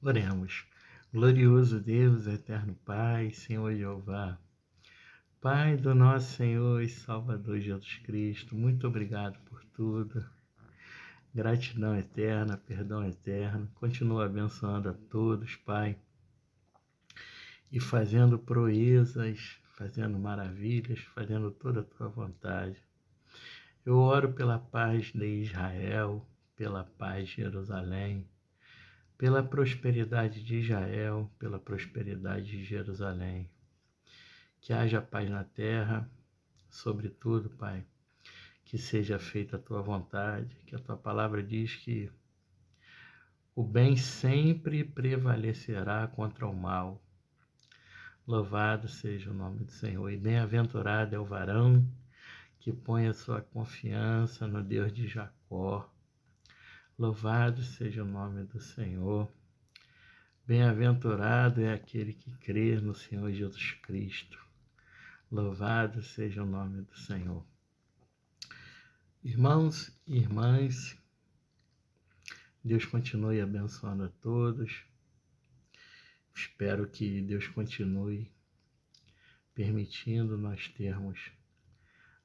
Oremos. Glorioso Deus, eterno Pai, Senhor Jeová, Pai do nosso Senhor e Salvador Jesus Cristo, muito obrigado por tudo. Gratidão eterna, perdão eterno. Continua abençoando a todos, Pai, e fazendo proezas, fazendo maravilhas, fazendo toda a tua vontade. Eu oro pela paz de Israel, pela paz de Jerusalém, pela prosperidade de Israel, pela prosperidade de Jerusalém. Que haja paz na terra, sobretudo, Pai, que seja feita a tua vontade, que a tua palavra diz que o bem sempre prevalecerá contra o mal. Louvado seja o nome do Senhor, e bem-aventurado é o varão que põe a sua confiança no Deus de Jacó. Louvado seja o nome do Senhor. Bem-aventurado é aquele que crê no Senhor Jesus Cristo. Louvado seja o nome do Senhor. Irmãos e irmãs, Deus continue abençoando a todos. Espero que Deus continue permitindo nós termos,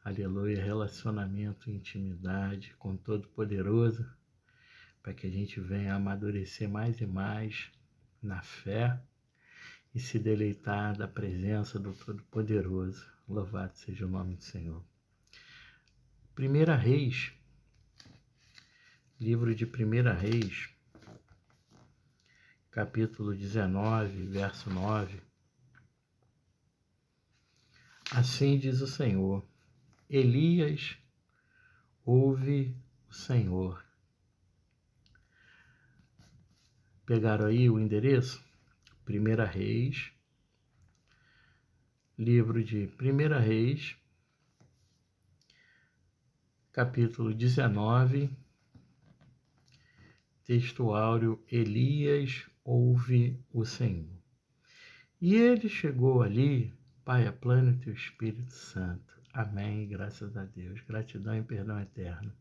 aleluia, relacionamento e intimidade com o Todo-Poderoso, para que a gente venha amadurecer mais e mais na fé e se deleitar da presença do Todo-Poderoso. Louvado seja o nome do Senhor. 1 Reis, livro de 1 Reis, capítulo 19, verso 9. Assim diz o Senhor: Elias ouve o Senhor. Pegaram aí o endereço? 1 Reis, livro de 1 Reis, capítulo 19, texto áureo: Elias ouve o Senhor. E ele chegou ali, Pai, aplane teu Espírito Santo. Amém, graças a Deus. Gratidão e perdão eterno.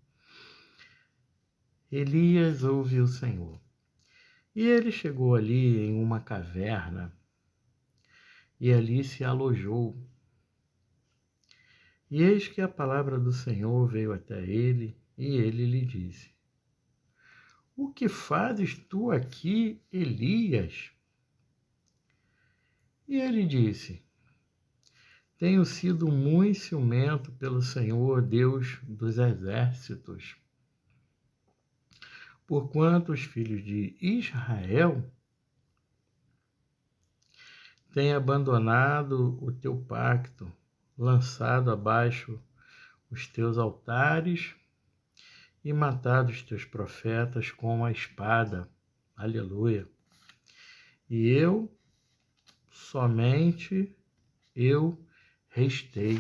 Elias ouve o Senhor. E ele chegou ali em uma caverna e ali se alojou. E eis que a palavra do Senhor veio até ele e ele lhe disse: O que fazes tu aqui, Elias? E ele disse: Tenho sido muito ciumento pelo Senhor, Deus dos exércitos, porquanto os filhos de Israel têm abandonado o teu pacto, lançado abaixo os teus altares e matado os teus profetas com a espada. Aleluia. E eu, somente eu, restei.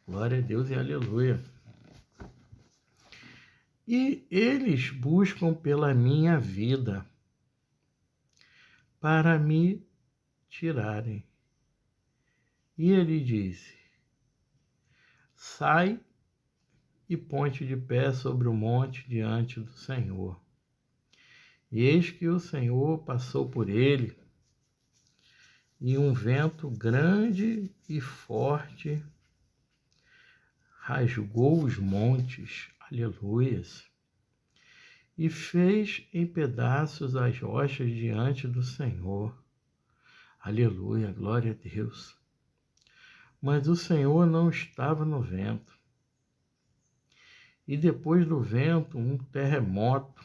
Glória a Deus e aleluia. E eles buscam pela minha vida para me tirarem. E ele disse: Sai e põe-te de pé sobre o monte diante do Senhor. E eis que o Senhor passou por ele, e um vento grande e forte rasgou os montes, aleluias, e fez em pedaços as rochas diante do Senhor. Aleluia, glória a Deus. Mas o Senhor não estava no vento. E depois do vento, um terremoto.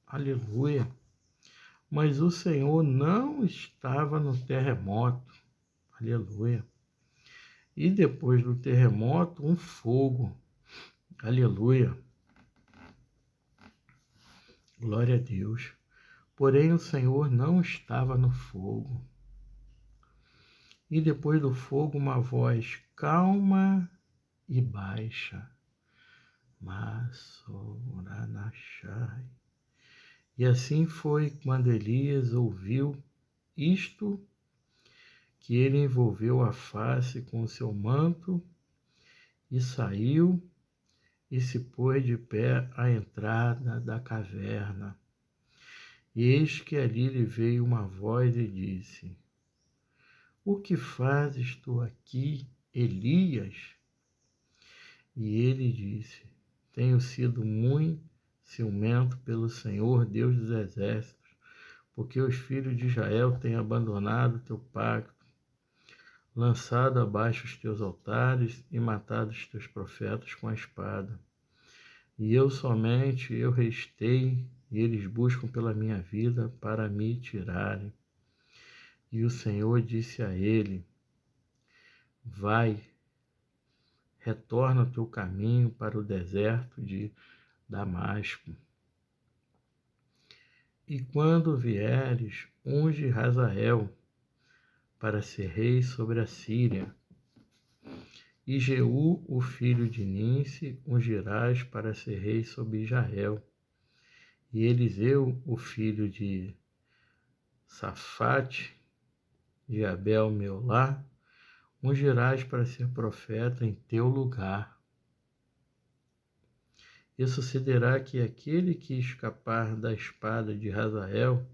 Aleluia. Mas o Senhor não estava no terremoto. Aleluia. E depois do terremoto, um fogo. Aleluia. Glória a Deus. Porém, o Senhor não estava no fogo. E depois do fogo, uma voz calma e baixa. Masoranachai. E assim foi quando Elias ouviu isto, que ele envolveu a face com o seu manto e saiu e se pôs de pé à entrada da caverna. E eis que ali lhe veio uma voz e disse: O que fazes tu aqui, Elias? E ele disse: Tenho sido muito ciumento pelo Senhor, Deus dos exércitos, porque os filhos de Israel têm abandonado teu pacto, lançado abaixo os teus altares e matado os teus profetas com a espada. E eu restei, e eles buscam pela minha vida para me tirarem. E o Senhor disse a ele: Vai, retorna o teu caminho para o deserto de Damasco. E quando vieres, unge Hazael para ser rei sobre a Síria. E Jeú, o filho de Ninsi, ungirás para ser rei sobre Israel. E Eliseu, o filho de Safate, de Abel Meolá, ungirás para ser profeta em teu lugar. E sucederá que aquele que escapar da espada de Hazael,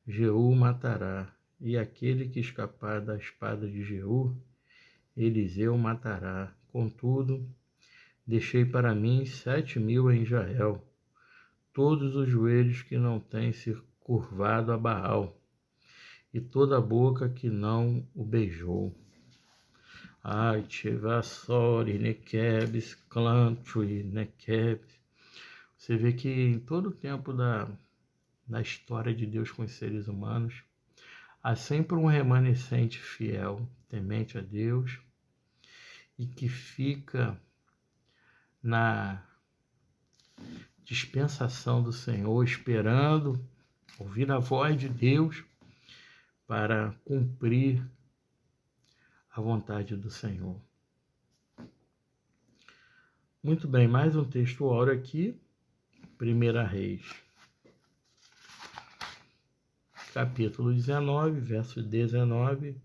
Jeú matará, e aquele que escapar da espada de Jeú, Eliseu matará. Contudo, deixei para mim 7.000 em Israel, todos os joelhos que não têm se curvado a Baal, e toda a boca que não o beijou. Ai, Tivassori, Nequebes, Clantui, Nequebes. Você vê que em todo o tempo da história de Deus com os seres humanos, há sempre um remanescente fiel, temente a Deus, e que fica na dispensação do Senhor, esperando ouvir a voz de Deus para cumprir a vontade do Senhor. Muito bem, mais um texto áureo aqui, 1 Reis, capítulo 19, verso 19,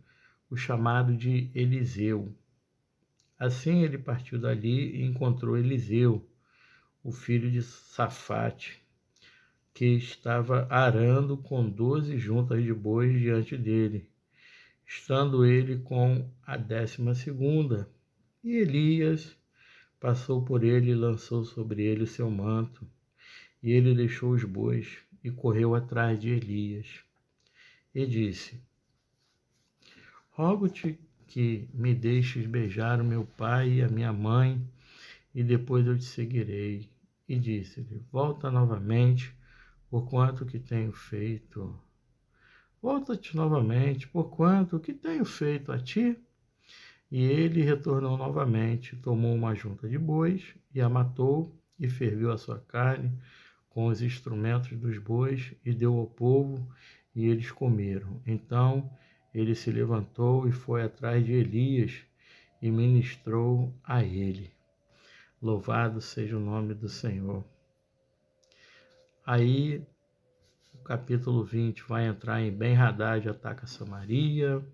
o chamado de Eliseu. Assim ele partiu dali e encontrou Eliseu, o filho de Safate, que estava arando com 12 juntas de bois diante dele, estando ele com a 12ª. E Elias passou por ele e lançou sobre ele o seu manto, e ele deixou os bois e correu atrás de Elias. E disse: Rogo-te que me deixes beijar o meu pai e a minha mãe, e depois eu te seguirei. E disse-lhe: Volta novamente, porquanto que tenho feito. Volta-te novamente, porquanto que tenho feito a ti. E ele retornou novamente, tomou uma junta de bois e a matou, e ferveu a sua carne com os instrumentos dos bois, e deu ao povo, e eles comeram. Então ele se levantou e foi atrás de Elias, e ministrou a ele. Louvado seja o nome do Senhor. Aí, o capítulo 20 vai entrar em Ben-Hadad ataca Samaria.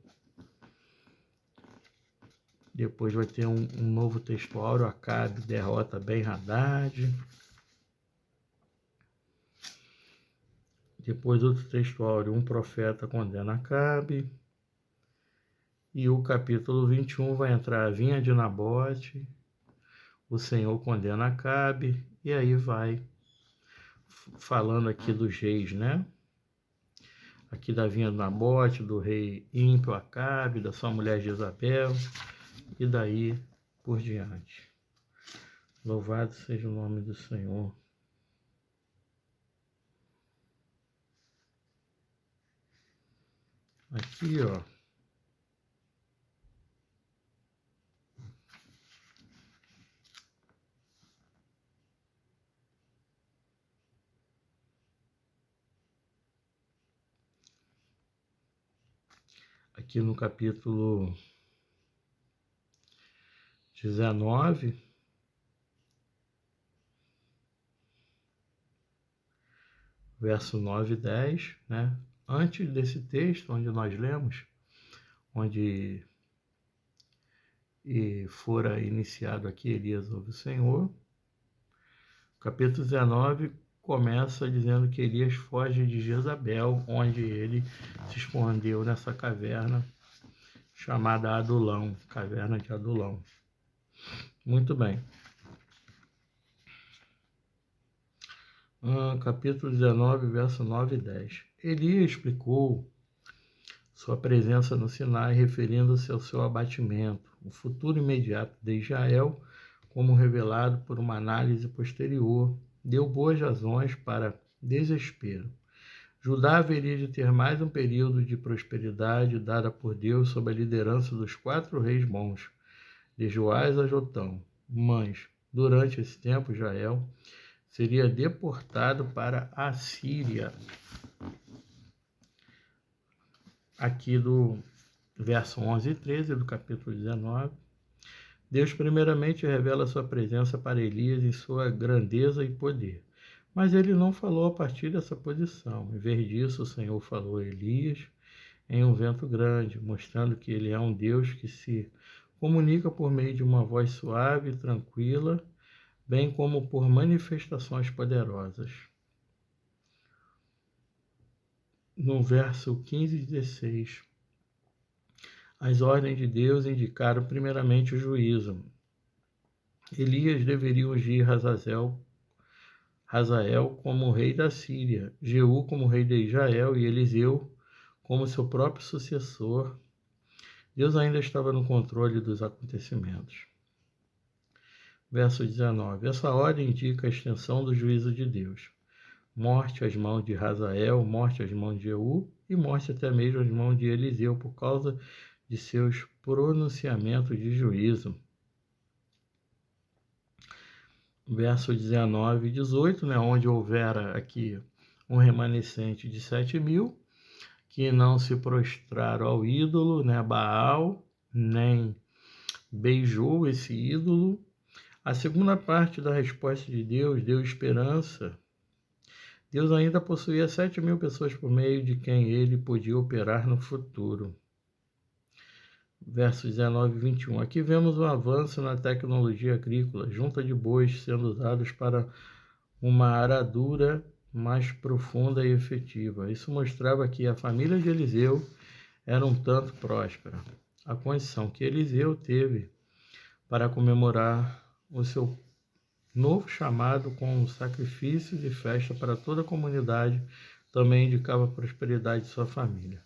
Depois vai ter um novo texto áureo, Acabe derrota Ben-Hadad. Depois outro texto áureo, um profeta condena Acabe. E o capítulo 21 vai entrar a vinha de Nabote, o Senhor condena Acabe, e aí vai falando aqui dos reis, né? Aqui da vinha de Nabote, do rei ímpio Acabe, da sua mulher Jezabel, e daí por diante. Louvado seja o nome do Senhor. Aqui, ó. Aqui no capítulo 19, verso 9 e 10, né? Antes desse texto, onde nós lemos, onde fora iniciado aqui Elias ouve o Senhor, capítulo 19 começa dizendo que Elias foge de Jezabel, onde ele se escondeu nessa caverna chamada Adulão, caverna de Adulão. Muito bem. Capítulo 19, verso 9 e 10. Elias explicou sua presença no Sinai, referindo-se ao seu abatimento, o futuro imediato de Israel, como revelado por uma análise posterior, deu boas razões para desespero. Judá haveria de ter mais um período de prosperidade dada por Deus sob a liderança dos 4 reis bons, de Joás a Jotão. Mas, durante esse tempo, Israel seria deportado para a Síria. Aqui do verso 11 e 13 do capítulo 19, Deus primeiramente revela sua presença para Elias em sua grandeza e poder. Mas ele não falou a partir dessa posição. Em vez disso, o Senhor falou a Elias em um vento grande, mostrando que ele é um Deus que se comunica por meio de uma voz suave e tranquila, bem como por manifestações poderosas. No verso 15 e 16, as ordens de Deus indicaram primeiramente o juízo. Elias deveria ungir Hazael como rei da Síria, Jeú como rei de Israel e Eliseu como seu próprio sucessor. Deus ainda estava no controle dos acontecimentos. Verso 19. Essa ordem indica a extensão do juízo de Deus. Morte às mãos de Hazael, morte às mãos de Jeú e morte até mesmo às mãos de Eliseu por causa de seus pronunciamentos de juízo. Verso 19 e 18, onde houvera aqui um remanescente de 7.000, que não se prostraram ao ídolo, Baal, nem beijou esse ídolo. A segunda parte da resposta de Deus deu esperança. Deus ainda possuía 7.000 pessoas por meio de quem ele podia operar no futuro. Versos 19 e 21. Aqui vemos um avanço na tecnologia agrícola, junta de bois sendo usados para uma aradura mais profunda e efetiva. Isso mostrava que a família de Eliseu era um tanto próspera. A condição que Eliseu teve para comemorar o seu novo chamado com sacrifícios e festa para toda a comunidade também indicava a prosperidade de sua família.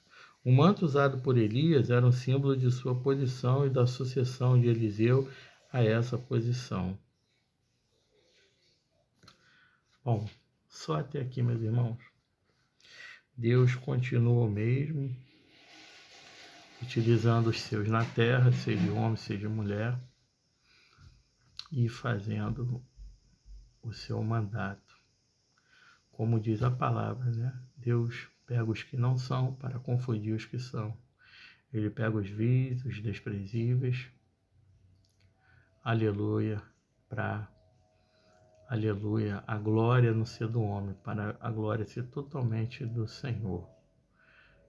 O manto usado por Elias era um símbolo de sua posição e da sucessão de Eliseu a essa posição. Bom, só até aqui, meus irmãos. Deus continua o mesmo, utilizando os seus na terra, seja homem, seja mulher, e fazendo o seu mandato. Como diz a palavra, Deus pega os que não são para confundir os que são. Ele pega os vis, os desprezíveis, aleluia, a glória não ser do homem, para a glória ser totalmente do Senhor.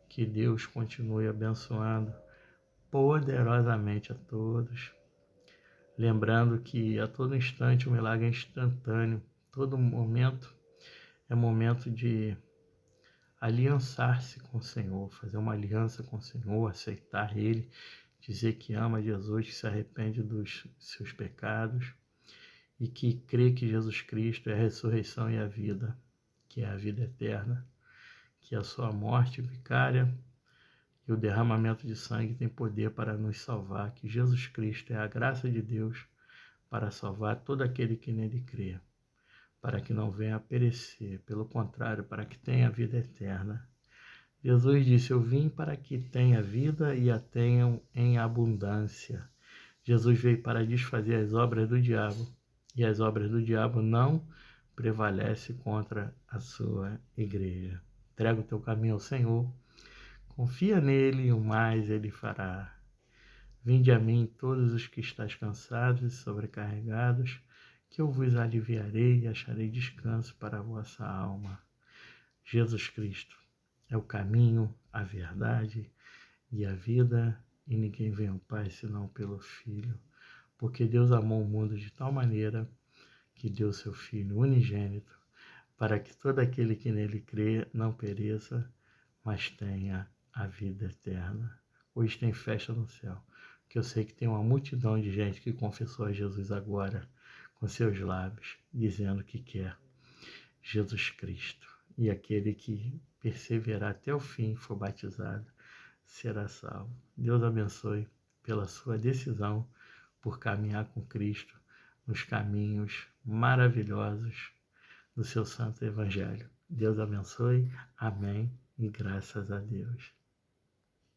Que Deus continue abençoando poderosamente a todos. Lembrando que a todo instante o milagre é instantâneo, todo momento é momento de aliançar-se com o Senhor, fazer uma aliança com o Senhor, aceitar Ele, dizer que ama Jesus, que se arrepende dos seus pecados e que crê que Jesus Cristo é a ressurreição e a vida, que é a vida eterna, que a sua morte vicária e o derramamento de sangue tem poder para nos salvar, que Jesus Cristo é a graça de Deus para salvar todo aquele que nele crê, para que não venha a perecer, pelo contrário, para que tenha vida eterna. Jesus disse, eu vim para que tenha vida e a tenham em abundância. Jesus veio para desfazer as obras do diabo, e as obras do diabo não prevalecem contra a sua igreja. Entrega o teu caminho ao Senhor, confia nele e o mais ele fará. Vinde a mim todos os que estáis cansados e sobrecarregados, que eu vos aliviarei e acharei descanso para a vossa alma. Jesus Cristo é o caminho, a verdade e a vida, e ninguém vem ao Pai senão pelo Filho. Porque Deus amou o mundo de tal maneira que deu seu Filho unigênito, para que todo aquele que nele crê não pereça, mas tenha a vida eterna. Hoje tem festa no céu, que eu sei que tem uma multidão de gente que confessou a Jesus agora com seus lábios, dizendo que quer Jesus Cristo. E aquele que perseverar até o fim, for batizado, será salvo. Deus abençoe pela sua decisão por caminhar com Cristo nos caminhos maravilhosos do seu santo evangelho. Deus abençoe. Amém. E graças a Deus.